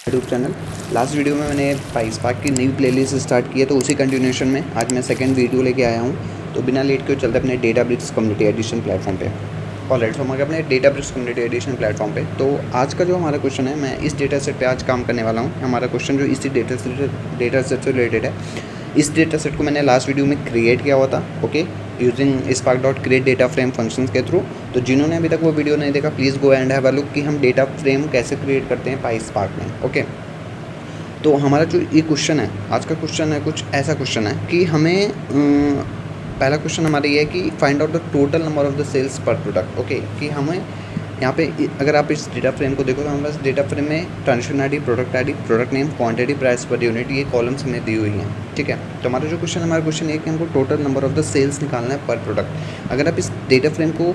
YouTube channel. Last video में मैंने पाइस्पार्क की नई प्लेलिस्ट स्टार्ट की है, तो उसी कंटिन्यूएशन में आज मैं सेकंड वीडियो लेके आया हूँ। तो बिना लेट के चलते अपने डेटाब्रिक्स कम्युनिटी एडिशन प्लेटफॉर्म पे। ऑलराइट, तो हम अपने डेटाब्रिक्स कम्युनिटी एडिशन प्लेटफॉर्म पे। तो आज का जो हमारा क्वेश्चन है, मैं इस डेटा सेट पे आज काम करने वाला हूँ। हमारा क्वेश्चन जो इसी डेटा सेट से रिलेटेड है। इस डेटा सेट को मैंने लास्ट वीडियो में क्रिएट किया हुआ था, okay, using spark.create data frame functions के थ्रू। तो जिन्होंने अभी तक वो वीडियो नहीं देखा, please go and have a look कि हम डेटा फ्रेम कैसे क्रिएट करते हैं पाइस्पार्क में, ओके। तो हमारा जो ये क्वेश्चन है, आज का क्वेश्चन है, कुछ ऐसा क्वेश्चन है कि हमें पहला क्वेश्चन हमारा ये है कि find out the total number of the sales per product, okay. कि हमें यहाँ पे अगर आप इस डेटा फ्रेम को देखो तो हमारे पास डेटा फ्रेम में transaction ID, product name, quantity, price per unit, ये कॉलम्स हमें दी हुई हैं, ठीक है। तो हमारा जो क्वेश्चन ये है कि हमको total number of the sales निकालना है पर प्रोडक्ट। अगर आप इस डेटा फ्रेम को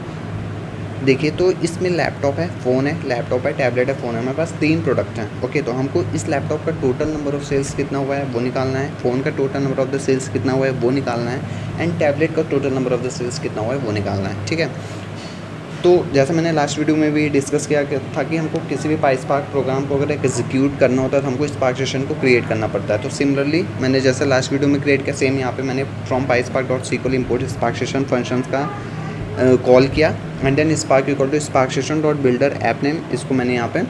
देखिए तो इसमें लैपटॉप है, फ़ोन है, लैपटॉप है, टैबलेट है, फ़ोन है, हमारे पास 3 प्रोडक्ट हैं, ओके। तो हमको इस लैपटॉप का टोटल नंबर ऑफ़ सेल्स कितना हुआ है वो निकालना है, फ़ोन का total number of the sales कितना हुआ है वो निकालना है, एंड टैबलेट का total number of the sales कितना हुआ है वो निकालना है, ठीक है। तो जैसा मैंने लास्ट वीडियो में भी डिस्कस किया था कि हमको किसी भी पाइस्पार्क प्रोग्राम को अगर एग्जीक्यूट करना होता है तो हमको स्पार्क सेशन को क्रिएट करना पड़ता है। तो सिमिलरली मैंने जैसा लास्ट वीडियो में क्रिएट किया, सेम यहाँ पे मैंने फ्रॉम पाइस्पार्क.sql इंपोर्ट स्पार्क सेशन फंक्शंस का कॉल किया, and then spark equal to spark session dot builder app name, इसको मैंने यहाँ पे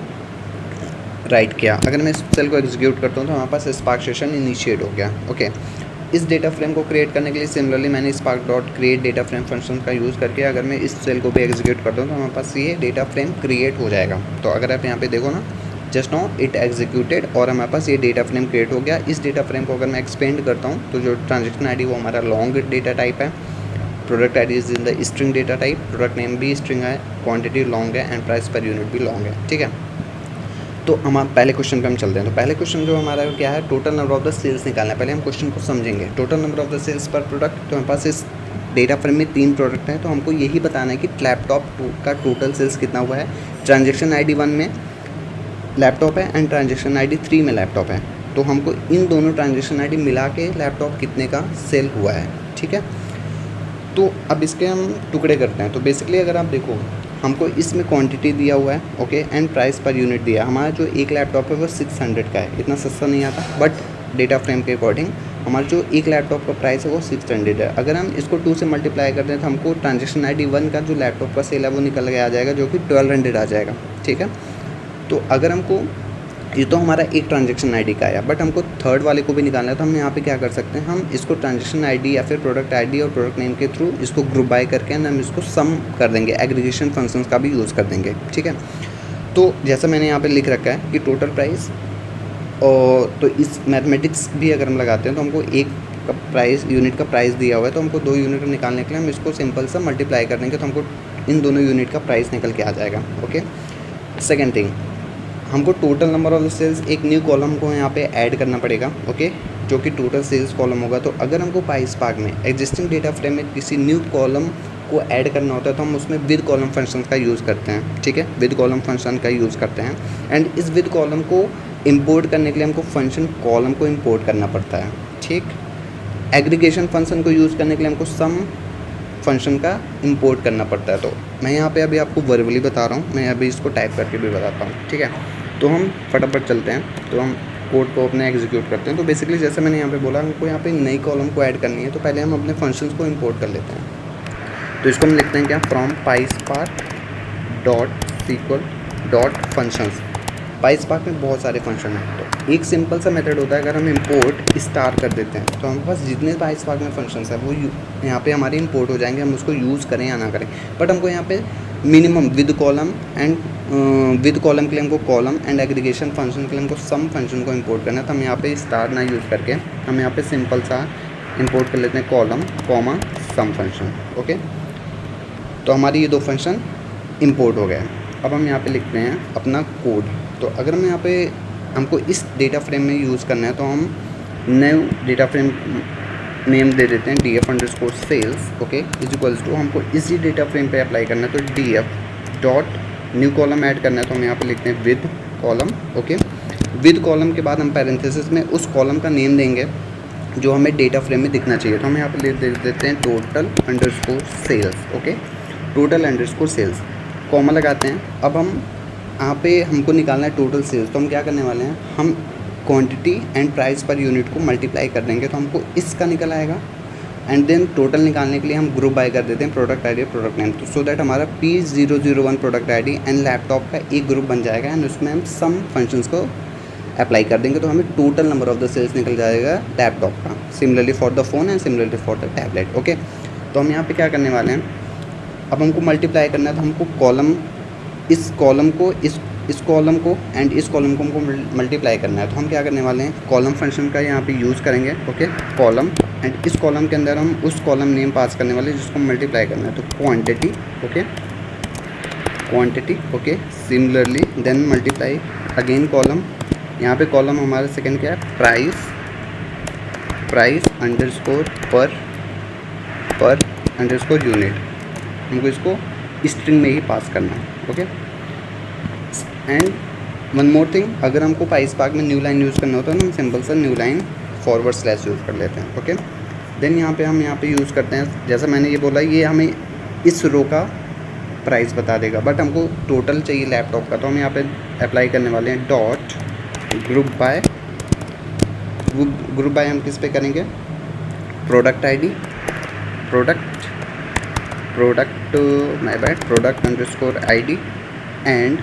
राइट किया। अगर मैं इस सेल को एग्जीक्यूट करता हूँ तो हमारे पास स्पार्क सेशन इनिशिएट हो गया, ओके। इस डेटा फ्रेम को क्रिएट करने के लिए सिमिलरली मैंने spark dot create data frame function का यूज़ करके अगर मैं इस सेल को भी एग्जीक्यूट करता हूँ तो हमारे पास ये डेटा फ्रेम क्रिएट हो जाएगा। तो अगर आप यहाँ पे देखो ना, जस्ट नाउ इट एग्जीक्यूटेड और हमारे पास ये डेटा फ्रेम क्रिएट हो गया। इस डेटा फ्रेम को अगर मैं एक्सपेंड करता हूँ तो जो ट्रांजेक्शन आईडी वो हमारा लॉन्ग डेटा टाइप है, product ID is in the string data type, product name भी स्ट्रिंग है, क्वांटिटी लॉन्ग है, एंड प्राइस पर यूनिट भी लॉन्ग है, ठीक है। तो हम पहले क्वेश्चन पे हम चलते हैं। तो पहले क्वेश्चन जो हमारा क्या है, total number of the sales निकालना है। पहले हम क्वेश्चन को समझेंगे। Total number of the sales per product, तो हमारे पास इस डेटा फ्रेम में 3 प्रोडक्ट हैं, तो हमको यही बताना है कि लैपटॉप का टोटल सेल्स कितना हुआ है। ट्रांजेक्शन आईडी 1 में लैपटॉप है एंड ट्रांजेक्शन आईडी 3 में लैपटॉप है, तो हमको इन दोनों ट्रांजेक्शन आईडी मिला के लैपटॉप कितने का सेल हुआ है, ठीक है। तो अब इसके हम टुकड़े करते हैं। तो बेसिकली अगर आप देखो, हमको इसमें क्वांटिटी दिया हुआ है, okay, and price per unit दिया। हमारा जो एक लैपटॉप है वो 600 का है, इतना सस्ता नहीं आता, बट डेटा फ्रेम के अकॉर्डिंग हमारा जो एक लैपटॉप का प्राइस है वो 600 है। अगर हम इसको 2 से मल्टीप्लाई करते हैं तो हमको ट्रांजेक्शन आईडी 1 का जो लैपटॉप का सेल है वो निकल के आ जाएगा, जो कि 1200 आ जाएगा, ठीक है। तो अगर हमको ये तो हमारा एक ट्रांजेक्शन आईडी का आया, बट हमको थर्ड वाले को भी निकालना है, तो हम यहाँ पे क्या कर सकते हैं, हम इसको ट्रांजेक्शन आईडी या फिर प्रोडक्ट आईडी और प्रोडक्ट नेम के थ्रू इसको ग्रुप बाय करके हम इसको सम कर देंगे, एग्रीगेशन फंक्शंस का भी यूज़ कर देंगे, ठीक है। तो जैसा मैंने यहाँ पे लिख रखा है कि टोटल प्राइस, और तो इस मैथमेटिक्स भी अगर हम लगाते हैं तो हमको एक का प्राइस, यूनिट का प्राइस दिया हुआ है, तो हमको 2 यूनिट निकालने के लिए हम इसको सिंपल सा मल्टीप्लाई कर देंगे, तो हमको इन दोनों यूनिट का प्राइस निकल के आ जाएगा, ओके। सेकेंड थिंग, हमको total number of the sales एक न्यू कॉलम को यहाँ पे ऐड करना पड़ेगा, ओके, जो कि टोटल सेल्स कॉलम होगा। तो अगर हमको पाइस्पार्क में एग्जिस्टिंग डेटा फ्रेम में किसी न्यू कॉलम को ऐड करना होता है तो हम उसमें विद कॉलम फंक्शन का यूज़ करते हैं, ठीक है, विद कॉलम फंक्शन का यूज़ करते हैं। एंड इस विद कॉलम को इम्पोर्ट करने के लिए हमको फंक्शन कॉलम को इम्पोर्ट करना पड़ता है, ठीक। एग्रीगेशन फंक्शन को यूज़ करने के लिए हमको सम फंक्शन का इंपोर्ट करना पड़ता है। तो मैं यहाँ पे अभी आपको वर्बली बता रहा हूँ, मैं अभी इसको टाइप करके भी बताता हूँ, ठीक है। तो हम फटाफट चलते हैं, तो हम कोड को अपने एग्जीक्यूट करते हैं। तो बेसिकली जैसे मैंने यहाँ पे बोला, हमको यहाँ पे नई कॉलम को ऐड करनी है, तो पहले हम अपने फंक्शंस को इंपोर्ट कर लेते हैं। तो इसको हम लिखते हैं क्या, from PySpark dot SQL dot functions. PySpark में बहुत सारे फंक्शन हैं, तो एक सिंपल सा मेथड होता है, अगर हम इंपोर्ट स्टार कर देते हैं तो हमारे पास जितने पाइस्पार्क में फंक्शंस हैं वो यहाँ पे हमारे इंपोर्ट हो जाएंगे, हम उसको यूज़ करें या ना करें। बट हमको यहाँ पे minimum with column and with column के लिए हमको कॉलम एंड एग्रीगेशन फंक्शन के लिए हमको सम फंक्शन को इंपोर्ट करना है। तो हम यहाँ पे स्टार ना यूज़ करके हम यहाँ पे सिंपल सा इंपोर्ट कर लेते हैं कॉलम कॉमा सम फंक्शन, ओके। तो हमारी ये 2 फंक्शन इंपोर्ट हो गए। अब हम यहाँ पे लिखते हैं अपना कोड। तो अगर हम यहाँ पे हमको इस डेटा फ्रेम में यूज़ करना है तो हम न्यू डेटा फ्रेम नेम दे देते हैं df_sales, okay, is equals to, हमको इसी डेटा फ्रेम पे अप्लाई करना है तो df dot new column add करना है, तो हम यहाँ पे लिखते हैं with column, okay. With column के बाद हम पैरेंथेसिस में उस कॉलम का नेम देंगे जो हमें डेटा फ्रेम में दिखना चाहिए। तो हम यहाँ पे दे देते हैं total_sales, ओके, total_sales, कॉमा लगाते हैं। अब हम यहाँ पे हमको निकालना है टोटल सेल्स। तो हम क्या करने वाले हैं, हम quantity and price per unit को मल्टीप्लाई कर देंगे तो हमको इसका निकल आएगा। एंड देन टोटल निकालने के लिए हम ग्रुप बाय कर देते हैं प्रोडक्ट आईडी प्रोडक्ट नेम, तो सो दैट हमारा P001 product ID and laptop का एक ग्रुप बन जाएगा एंड उसमें हम सम फंक्शंस को अप्लाई कर देंगे तो हमें total number of the sales निकल जाएगा लैपटॉप का। Similarly for the phone and similarly for the tablet. Okay, तो हम यहाँ पे क्या करने वाले हैं, अब हमको मल्टीप्लाई करना है तो हमको कॉलम, इस कॉलम को इस कॉलम को एंड इस कॉलम को हमको मल्टीप्लाई करना है। तो हम क्या करने वाले हैं, कॉलम फंक्शन का यहाँ पे यूज़ करेंगे। ओके, कॉलम एंड इस कॉलम के अंदर हम उस कॉलम नेम पास करने वाले जिसको मल्टीप्लाई करना है, तो quantity. Okay, quantity. Okay, similarly then multiply again column, यहाँ पे कॉलम हमारा सेकंड क्या है, price underscore per underscore unit. हमको इसको स्ट्रिंग में ही पास करना है। Okay, and one more thing, अगर हमको पाइसपार्क में न्यू लाइन यूज़ करना होता है तो हम सिंपल सा new line forward slash use कर लेते हैं। ओके, देन यहाँ पे हम यूज़ करते हैं, जैसा मैंने ये बोला, ये हमें इस रो का प्राइस बता देगा, बट हमको टोटल चाहिए लैपटॉप का। तो हम यहाँ पे अप्लाई करने वाले हैं डॉट ग्रुप बाय हम किस पे करेंगे, product ID product underscore ID and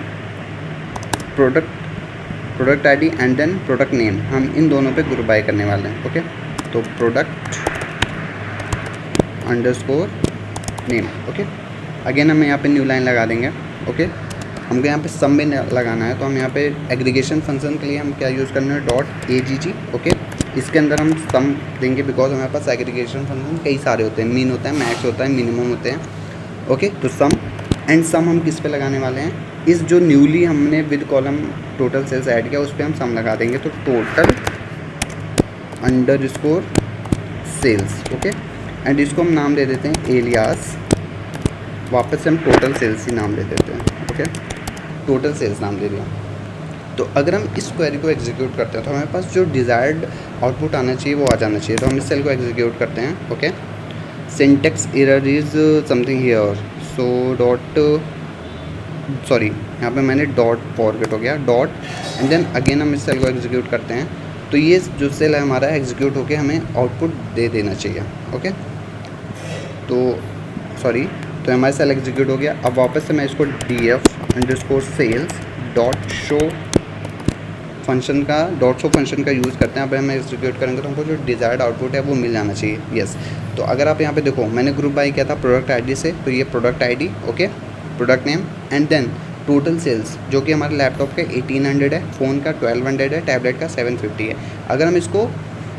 product ID and then product name. हम इन दोनों पे ग्रुप बाय करने वाले हैं। ओके, तो product underscore name. Okay, again हम यहाँ पे न्यू लाइन लगा देंगे। ओके, हमको यहाँ पे सम में लगाना है तो हम यहाँ पे एग्रीगेशन फंक्शन के लिए हम क्या यूज़ करना है, डॉट AGG। ओके, इसके अंदर हम सम देंगे बिकॉज हमारे पास एग्रीगेशन फंक्शन कई सारे होते हैं, मीन होता है, मैक्स होता है, मिनिमम होते हैं। ओके, तो सम हम किस पे लगाने वाले हैं, इस जो न्यूली हमने with column total sales add किया उस पर हम सम लगा देंगे, तो total underscore sales. Okay, and इसको हम नाम दे देते हैं एलियास, वापस से हम टोटल सेल्स ही नाम दे देते हैं। ओके, टोटल सेल्स नाम दे दिया। तो अगर हम इस क्वेरी को एग्जीक्यूट करते हैं तो हमारे पास जो डिज़ायर्ड आउटपुट आना चाहिए वो आ जाना चाहिए। तो हम इस सेल को एग्जीक्यूट करते हैं। Okay, syntax error is something here, so dot, sorry यहाँ पे मैंने डॉट फॉरगेट हो गया, डॉट एंड देन अगेन हम इस सेल को एग्जीक्यूट करते हैं तो ये जो सेल है हमारा एग्जीक्यूट होके हमें आउटपुट दे देना चाहिए। ओके, तो सॉरी, तो हमारा सेल एग्जीक्यूट हो गया। अब वापस से मैं इसको df_sales डॉट शो फंक्शन का यूज़ करते हैं। अब हम एग्जीक्यूट करेंगे तो हमको जो डिज़ायर्ड आउटपुट है वो मिल जाना चाहिए। यस, तो अगर आप यहाँ पे देखो, मैंने ग्रुप बाय किया था प्रोडक्ट आईडी से, तो ये product ID, okay, product name and then total sales जो कि हमारे लैपटॉप का 1800 है, फ़ोन का 1200 है, टैबलेट का 750 है। अगर हम इसको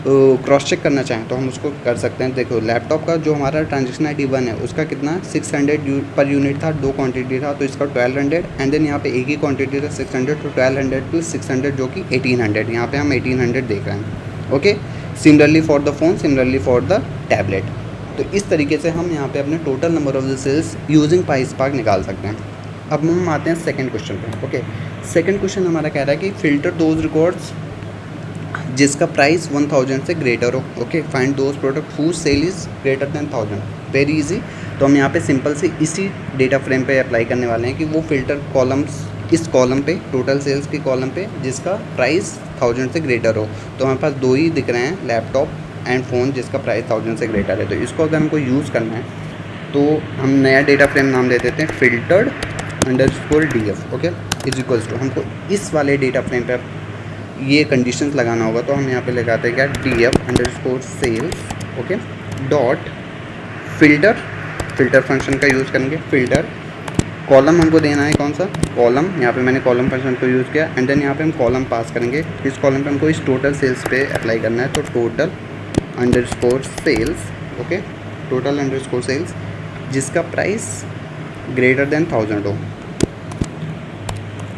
क्रॉस चेक करना चाहें तो हम उसको कर सकते हैं। देखो, लैपटॉप का जो हमारा ट्रांजेक्शन ID 1 है उसका कितना 600 पर यूनिट था, 2 क्वांटिटी था, तो इसका 1200 एंड देन यहाँ पे एक ही क्वांटिटी था 600, तो 1200 + 600 जो कि 1800, यहाँ पे हम 1800 देख रहे हैं। Okay, similarly for the phone, similarly for the tablet. तो इस तरीके से हम यहाँ पे अपने total number of the sales using PySpark निकाल सकते हैं। अब हम आते हैं सेकंड क्वेश्चन पे। ओके, सेकंड क्वेश्चन हमारा कह रहा है कि फिल्टर दोज रिकॉर्ड्स जिसका प्राइस 1000 से ग्रेटर हो। Okay, find those product whose sale is greater than 1000। Very easy. तो हम यहाँ पे सिंपल से इसी डेटा फ्रेम पे अप्लाई करने वाले हैं कि वो फिल्टर कॉलम्स इस कॉलम पे, टोटल सेल्स की कॉलम पे जिसका प्राइस 1000 से ग्रेटर हो। तो हमारे पास दो ही दिख रहे हैं, लैपटॉप एंड फ़ोन, जिसका प्राइस 1000 से ग्रेटर है। तो इसको अगर हमको यूज़ करना है तो हम नया डेटा फ्रेम नाम दे देते हैं filtered _df। Okay, is equals to, हमको इस वाले डेटा फ्रेम पे ये कंडीशंस लगाना होगा तो हम यहाँ पे लगाते हैं क्या, df_sales। Okay, dot filter function का यूज़ करेंगे। फिल्टर कॉलम हमको देना है, कौन सा कॉलम, यहाँ पे मैंने कॉलम फंक्शन को यूज़ किया एंड देन यहाँ पे हम कॉलम पास करेंगे। इस कॉलम पे हमको इस टोटल सेल्स पे अप्लाई करना है, तो total _sales। Okay, total _sales जिसका प्राइस ग्रेटर देन 1000 हो,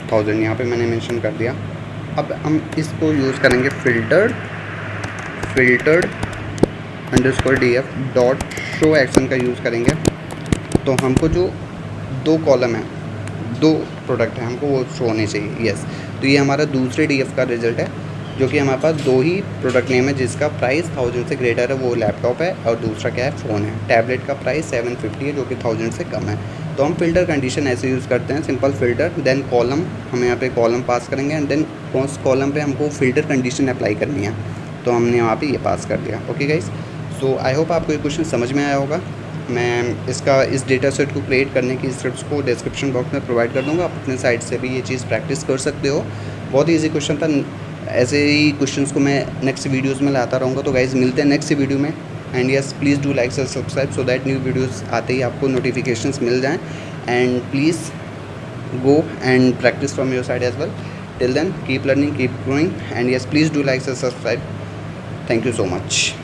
1000 यहाँ पे मैंने मेंशन कर दिया। अब हम इसको यूज़ करेंगे filtered _df dot show action का यूज़ करेंगे। तो हमको जो दो कॉलम है, दो प्रोडक्ट है, हमको वो शो होने चाहिए। यस, तो ये हमारा दूसरे डीएफ का रिजल्ट है जो कि हमारे पास दो ही प्रोडक्ट नेम है जिसका प्राइस 1000 से ग्रेटर है, वो लैपटॉप है और दूसरा क्या है, फ़ोन है। टैबलेट का प्राइस 750 है जो कि 1000 से कम है। तो तो हम फ़िल्टर कंडीशन ऐसे यूज़ करते हैं, सिंपल फ़िल्टर, देन कॉलम, हम यहाँ पे कॉलम पास करेंगे एंड देन उस कॉलम पे हमको फ़िल्टर कंडीशन अप्लाई करनी है, तो हमने वहाँ पे ये पास कर दिया। Okay guys, so I hope आपको ये क्वेश्चन समझ में आया होगा। मैं इस डेटा सेट को क्रिएट करने की स्टेप्स को डिस्क्रिप्शन बॉक्स में प्रोवाइड कर दूँगा, आप अपने साइड से भी ये चीज़ प्रैक्टिस कर सकते हो। बहुत ही ईजी क्वेश्चन था, ऐसे ही क्वेश्चंस को मैं नेक्स्ट वीडियोज़ में लाता रहूँगा। तो गाइज़ मिलते हैं नेक्स्ट वीडियो में, and yes please do like subscribe so that new videos आते ही आपको नोटिफिकेशंस मिल जाएँ, and please go and practice from your side as well. Till then, keep learning, keep growing, and yes, please do like and subscribe. Thank you so much.